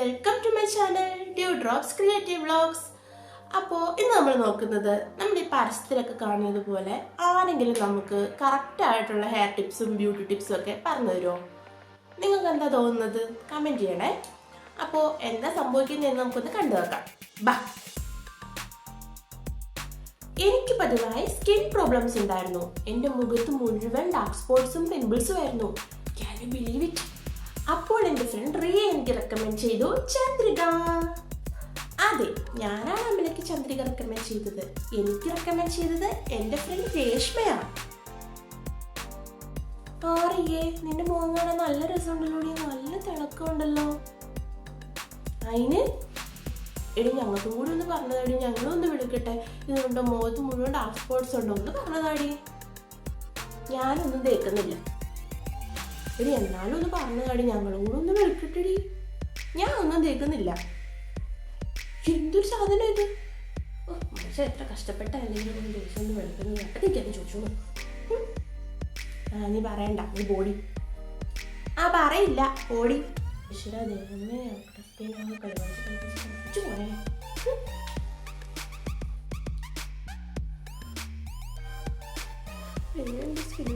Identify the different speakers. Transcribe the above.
Speaker 1: Welcome to my channel dew drops creative vlogs. അപ്പോൾ ഇന്ന് നമ്മൾ നോക്കുന്നത് നമ്മുടെ ഈ പരസ്യത്തിലൊക്കെ കാണുന്നത് പോലെ ആരെങ്കിലും നമുക്ക് കറക്റ്റായിട്ടുള്ള ഹെയർ ടിപ്സും ബ്യൂട്ടി ടിപ്സും ഒക്കെ പറഞ്ഞു തരുമോ? നിങ്ങൾക്ക് എന്താ തോന്നുന്നത്? കമൻറ്റ് ചെയ്യണേ. അപ്പോൾ എന്താ സംഭവിക്കുന്നതെന്ന് നമുക്കൊന്ന് കണ്ടു നോക്കാം. ബാ. എനിക്ക് പതിവായി സ്കിൻ പ്രോബ്ലംസ് ഉണ്ടായിരുന്നു. എൻ്റെ മുഖത്ത് മുഴുവൻ ഡാർക്ക് സ്പോട്ട്സും പിമ്പിൾസും ആയിരുന്നു. Can you believe it? അപ്പോൾ എൻ്റെ ഫ്രണ്ട് റിയ എനിക്ക് റെക്കമെൻഡ് ചെയ്തു ചന്ദ്രിക. അതെ, ഞാനാണ് അമ്മയ്ക്ക് ചന്ദ്രിക റെക്കമെൻഡ് ചെയ്തത്. എനിക്ക് റെക്കമെൻഡ് ചെയ്തത് എൻ്റെ ഫ്രണ്ട് രേഷ്മയാണ്. റിയേ, നിന്റെ മുഖം കാണാൻ നല്ല രസമുണ്ടല്ലോ, നല്ല തിളക്കമുണ്ടല്ലോ. അതിന് എടി ഞങ്ങൾക്കും കൂടി ഒന്ന് പറഞ്ഞതാടി, ഞങ്ങളും ഒന്ന് വിളിക്കട്ടെ. ഇതുണ്ടോ മുഖത്ത് മുഴുവൻ ഡാർക്ക് സ്പോട്ട്സ് ഉണ്ടോ ഒന്ന് പറഞ്ഞതാടി. ഞാനൊന്നും തേക്കുന്നില്ല എടി, എന്നാലും ഒന്ന് പറഞ്ഞതാടി, ഞങ്ങളും കൂടെ ഒന്ന് വിളിക്കട്ടെടി. ഞാൻ ഒന്നും തേക്കുന്നില്ല. എന്തൊരു സാധനം ഇത്? മനുഷ്യ എത്ര കഷ്ടപ്പെട്ട അല്ലെങ്കിൽ ദേഷ്യം ഒന്ന് വിളിക്കുന്നത്. അപ്പോഴത്തേക്കത് ചോദിച്ചോളൂ. നീ പറയണ്ട, നീ ബോഡി. പറയില്ല ബോഡി. ഈശ്വര ദൈവമേ, കളിച്ചു പോണേ. സ്കിൻ